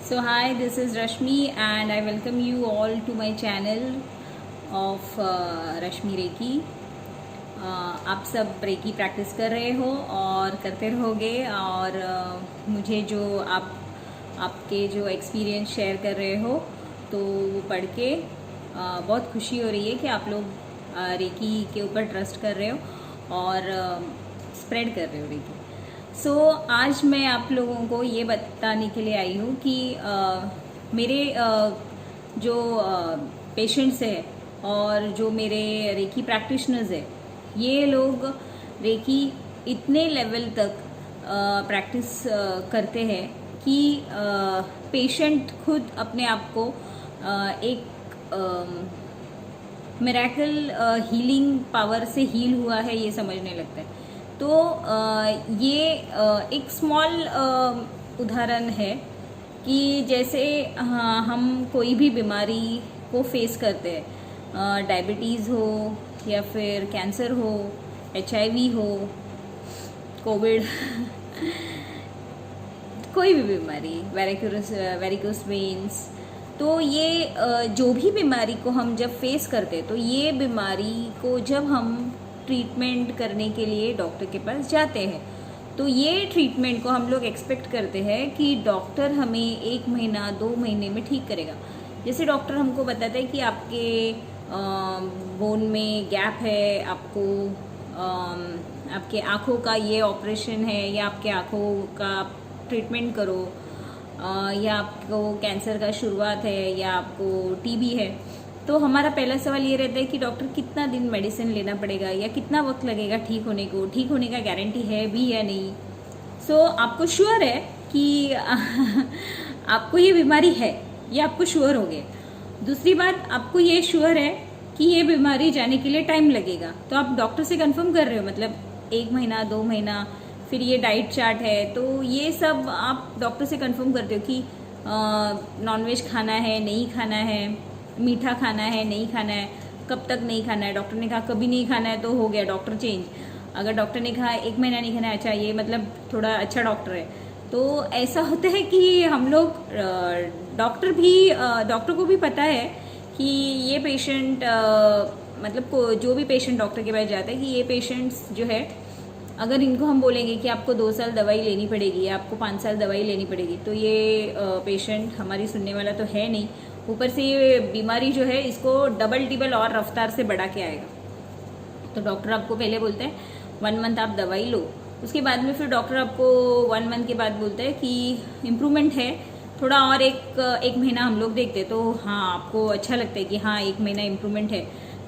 So hi, this is Rashmi and I welcome you all to my channel of Rashmi Reiki. आप सब recce practice कर रहे हो और करते रहोगे और मुझे जो आपके जो एक्सपीरियंस शेयर कर रहे हो तो वो पढ़ के बहुत खुशी हो रही है कि आप लोग रेकी के ऊपर ट्रस्ट कर रहे हो और स्प्रेड कर रहे हो रेकी। सो आज मैं आप लोगों को ये बताने के लिए आई हूँ कि मेरे जो पेशेंट्स है और जो मेरे रेकी प्रैक्टिशनर्स है, ये लोग रेकी इतने लेवल तक प्रैक्टिस करते हैं कि पेशेंट खुद अपने आप को एक मिरेकल हीलिंग पावर से हील हुआ है ये समझने लगता है। तो ये एक स्मॉल उदाहरण है कि जैसे हम कोई भी बीमारी को फेस करते हैं, डायबिटीज़ हो या फिर कैंसर हो, HIV हो, कोविड कोई भी बीमारी, वेरिकोस वेन्स, तो ये जो भी बीमारी को हम जब फेस करते हैं तो ये बीमारी को जब हम ट्रीटमेंट करने के लिए डॉक्टर के पास जाते हैं तो ये ट्रीटमेंट को हम लोग एक्सपेक्ट करते हैं कि डॉक्टर हमें 1 महीना 2 महीने में ठीक करेगा। जैसे डॉक्टर हमको बताता है कि आपके बोन में गैप है, आपके आँखों का ये ऑपरेशन है या आपके आँखों का ट्रीटमेंट करो, या आपको कैंसर का शुरुआत है या आपको TB है। तो हमारा पहला सवाल ये रहता है कि डॉक्टर कितना दिन मेडिसिन लेना पड़ेगा या कितना वक्त लगेगा ठीक होने को, ठीक होने का गारंटी है भी या नहीं। सो आपको श्योर है कि आपको ये बीमारी है, ये आपको श्योर हो गया। दूसरी बात, आपको ये श्योर है कि ये बीमारी जाने के लिए टाइम लगेगा, तो आप डॉक्टर से कंफर्म कर रहे हो, मतलब 1 महीना 2 महीना। फिर ये डाइट चार्ट है, तो ये सब आप डॉक्टर से कंफर्म करते हो कि नॉनवेज खाना है, नहीं खाना है, मीठा खाना है, नहीं खाना है, कब तक नहीं खाना है। डॉक्टर ने कहा कभी नहीं खाना है तो हो गया डॉक्टर चेंज। अगर डॉक्टर ने कहा 1 महीना नहीं खाना है, अच्छा ये मतलब थोड़ा अच्छा डॉक्टर है। तो ऐसा होता है कि हम लोग डॉक्टर को भी पता है कि ये पेशेंट मतलब जो भी पेशेंट डॉक्टर के पास जाता है कि ये पेशेंट्स जो है, अगर इनको हम बोलेंगे कि आपको 2 साल दवाई लेनी पड़ेगी या आपको 5 साल दवाई लेनी पड़ेगी, तो ये पेशेंट हमारी सुनने वाला तो है नहीं। ऊपर से ये बीमारी जो है इसको डबल टिबल और रफ्तार से बढ़ा के आएगा। तो डॉक्टर आपको पहले बोलता है 1 मंथ आप दवाई लो, उसके बाद में फिर डॉक्टर आपको 1 मंथ के बाद बोलता है कि इम्प्रूवमेंट है, थोड़ा और एक महीना हम लोग देखते हैं। तो हाँ, आपको अच्छा लगता है कि हाँ 1 महीना इम्प्रूवमेंट है,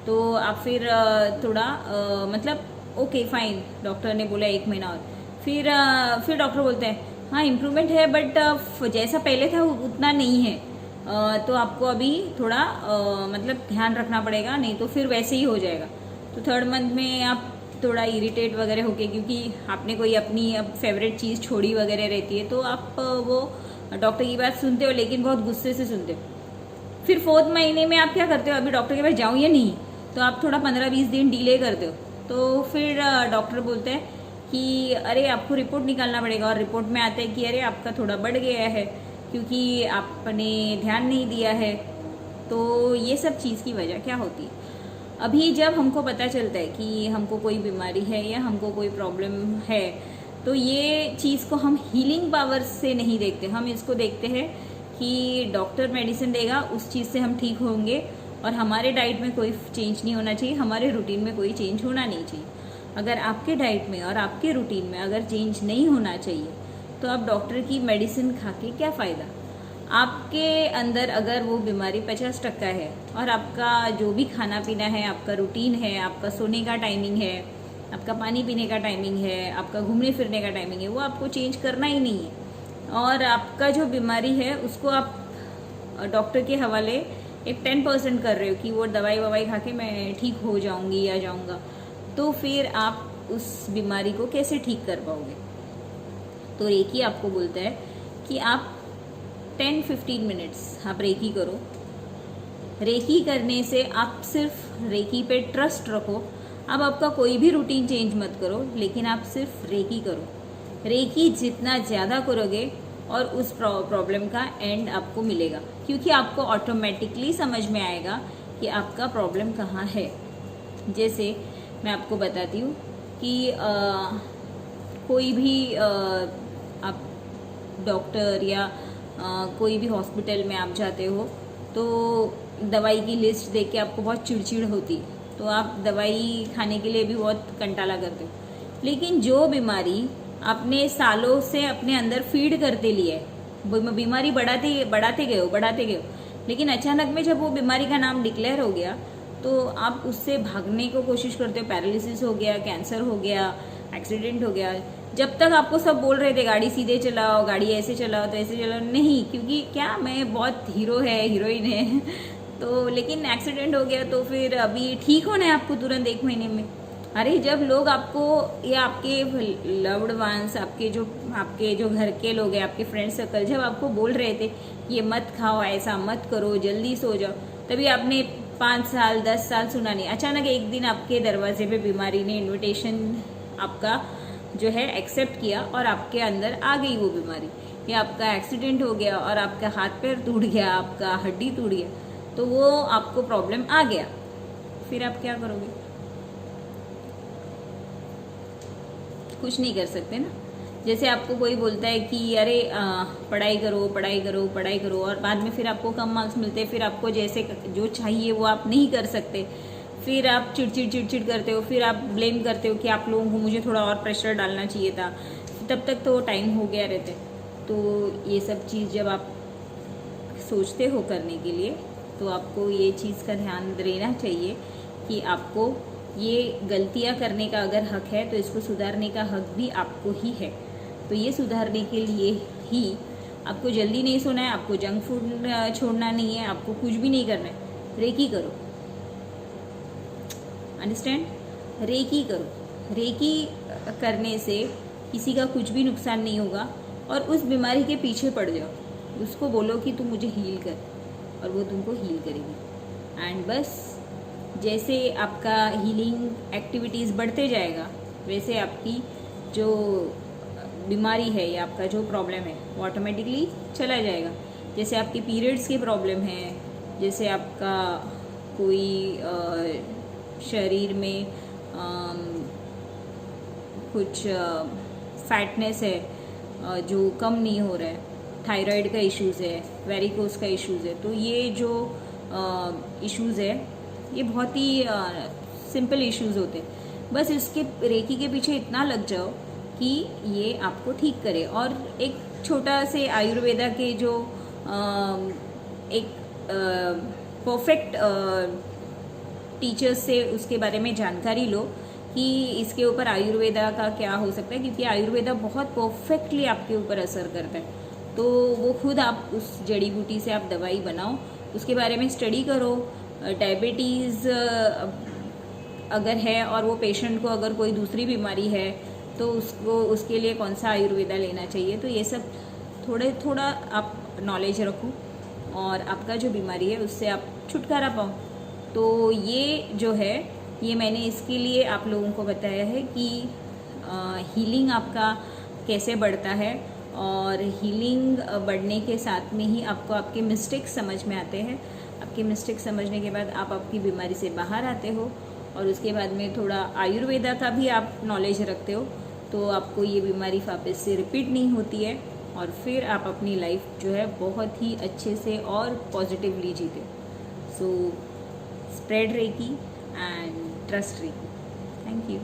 तो आप फिर थोड़ा मतलब ओके फाइन, डॉक्टर ने बोला 1 महीना और। फिर डॉक्टर बोलते हैं हाँ इम्प्रूवमेंट है बट जैसा पहले था उतना नहीं है, तो आपको अभी थोड़ा मतलब ध्यान रखना पड़ेगा, नहीं तो फिर वैसे ही हो जाएगा। तो 3rd मंथ में आप थोड़ा इरिटेट वगैरह होके, क्योंकि आपने कोई अपनी अब फेवरेट चीज़ छोड़ी वगैरह रहती है, तो आप वो डॉक्टर की बात सुनते हो लेकिन बहुत गुस्से से सुनते हो। फिर 4th महीने में आप क्या करते हो, अभी डॉक्टर के पास जाऊँ या नहीं, तो आप थोड़ा 15-20 दिन डिले करते हो। तो फिर डॉक्टर बोलते हैं कि अरे आपको रिपोर्ट निकालना पड़ेगा, और रिपोर्ट में आता है कि अरे आपका थोड़ा बढ़ गया है क्योंकि आपने ध्यान नहीं दिया है। तो ये सब चीज़ की वजह क्या होती है, अभी जब हमको पता चलता है कि हमको कोई बीमारी है या हमको कोई प्रॉब्लम है, तो ये चीज़ को हम हीलिंग पावर से नहीं देखते, हम इसको देखते हैं कि डॉक्टर मेडिसिन देगा, उस चीज़ से हम ठीक होंगे और हमारे डाइट में कोई चेंज नहीं होना चाहिए, हमारे रूटीन में कोई चेंज होना नहीं चाहिए। अगर आपके डाइट में और आपके रूटीन में अगर चेंज नहीं होना चाहिए तो आप डॉक्टर की मेडिसिन खा के क्या फ़ायदा। आपके अंदर अगर वो बीमारी 50% है और आपका जो भी खाना पीना है, आपका रूटीन है, आपका सोने का टाइमिंग है, आपका पानी पीने का टाइमिंग है, आपका घूमने फिरने का टाइमिंग है, वो आपको चेंज करना ही नहीं है, और आपका जो बीमारी है उसको आप डॉक्टर के हवाले एक 10% कर रहे हो कि वो दवाई ववाई खा के मैं ठीक हो जाऊंगी या जाऊंगा, तो फिर आप उस बीमारी को कैसे ठीक कर पाओगे। तो रेकी आपको बोलता है कि आप 10-15 मिनट्स आप रेकी करो। रेकी करने से आप सिर्फ रेकी पे ट्रस्ट रखो। अब आपका कोई भी रूटीन चेंज मत करो, लेकिन आप सिर्फ रेकी करो। रेकी जितना ज़्यादा करोगे और उस प्रॉब्लम का एंड आपको मिलेगा, क्योंकि आपको ऑटोमेटिकली समझ में आएगा कि आपका प्रॉब्लम कहाँ है। जैसे मैं आपको बताती हूँ कि कोई भी आप डॉक्टर या कोई भी हॉस्पिटल में आप जाते हो तो दवाई की लिस्ट देख के आपको बहुत चिड़चिड़ होती, तो आप दवाई खाने के लिए भी बहुत कंटाला करते हो। लेकिन जो बीमारी आपने सालों से अपने अंदर फीड करते लिए, बीमारी बढ़ाते गए हो, लेकिन अचानक में जब वो बीमारी का नाम डिक्लेयर हो गया तो आप उससे भागने को कोशिश करते हो। पैरालिसिस हो गया, कैंसर हो गया, एक्सीडेंट हो गया, जब तक आपको सब बोल रहे थे गाड़ी सीधे चलाओ, गाड़ी ऐसे चलाओ तो ऐसे चलाओ, नहीं, क्योंकि क्या मैं बहुत हीरोइन है तो लेकिन एक्सीडेंट हो गया तो फिर अभी ठीक होना है आपको तुरंत 1 महीने में। अरे जब लोग आपको या आपके लव्ड वंस, आपके जो घर के लोग हैं, आपके फ्रेंड सर्कल जब आपको बोल रहे थे ये मत खाओ, ऐसा मत करो, जल्दी सो जाओ, तभी आपने 5 साल 10 साल सुना नहीं। अचानक एक दिन आपके दरवाजे पे बीमारी ने इन्विटेशन आपका जो है एक्सेप्ट किया और आपके अंदर आ गई वो बीमारी, या आपका एक्सीडेंट हो गया और आपका हाथ पैर टूट गया, आपका हड्डी टूट गया, तो वो आपको प्रॉब्लम आ गया, फिर आप क्या करोगे? कुछ नहीं कर सकते ना। जैसे आपको कोई बोलता है कि अरे पढ़ाई करो और बाद में फिर आपको कम मार्क्स मिलते हैं, फिर आपको जैसे जो चाहिए वो आप नहीं कर सकते, फिर आप चिड़चिड़ करते हो, फिर आप ब्लेम करते हो कि आप लोगों को मुझे थोड़ा और प्रेशर डालना चाहिए था, तब तक तो टाइम हो गया रहते। तो ये सब चीज़ जब आप सोचते हो करने के लिए तो आपको ये चीज़ का ध्यान देना चाहिए कि आपको ये गलतियाँ करने का अगर हक है तो इसको सुधारने का हक भी आपको ही है। तो ये सुधारने के लिए ही आपको जल्दी नहीं सोना है, आपको जंक फूड छोड़ना नहीं है, आपको कुछ भी नहीं करना है, रेकी करो। अंडरस्टैंड? रेकी करो। रेकी करने से किसी का कुछ भी नुकसान नहीं होगा और उस बीमारी के पीछे पड़ जाओ, उसको बोलो कि तू मुझे हील कर और वो तुमको हील करेगी। एंड बस जैसे आपका हीलिंग एक्टिविटीज़ बढ़ते जाएगा वैसे आपकी जो बीमारी है या आपका जो प्रॉब्लम है वो ऑटोमेटिकली चला जाएगा। जैसे आपके पीरियड्स के प्रॉब्लम है, जैसे आपका कोई शरीर में कुछ फैटनेस है जो कम नहीं हो रहा है, थायराइड का इश्यूज़ है, वेरिकोस का इश्यूज़ है, तो ये जो इश्यूज़ है ये बहुत ही सिंपल इश्यूज़ होते हैं। बस इसके रेकी के पीछे इतना लग जाओ कि ये आपको ठीक करे। और एक छोटा से आयुर्वेदा के जो एक परफेक्ट टीचर्स से उसके बारे में जानकारी लो कि इसके ऊपर आयुर्वेदा का क्या हो सकता है, क्योंकि आयुर्वेदा बहुत परफेक्टली आपके ऊपर असर करता है। तो वो खुद आप उस जड़ी बूटी से आप दवाई बनाओ, उसके बारे में स्टडी करो। डायबिटीज़ अगर है और वो पेशेंट को अगर कोई दूसरी बीमारी है तो उसके लिए कौन सा आयुर्वेदा लेना चाहिए, तो ये सब थोड़ा आप नॉलेज रखो और आपका जो बीमारी है उससे आप छुटकारा पाओ। तो ये जो है ये मैंने इसके लिए आप लोगों को बताया है कि हीलिंग आपका कैसे बढ़ता है, और हीलिंग बढ़ने के साथ में ही आपको आपके मिस्टेक्स समझ में आते हैं। आपके मिस्टेक समझने के बाद आप आपकी बीमारी से बाहर आते हो और उसके बाद में थोड़ा आयुर्वेदा का भी आप नॉलेज रखते हो, तो आपको ये बीमारी वापस से रिपीट नहीं होती है और फिर आप अपनी लाइफ जो है बहुत ही अच्छे से और पॉजिटिवली जीते। So spread reiki and trust reiki. Thank you.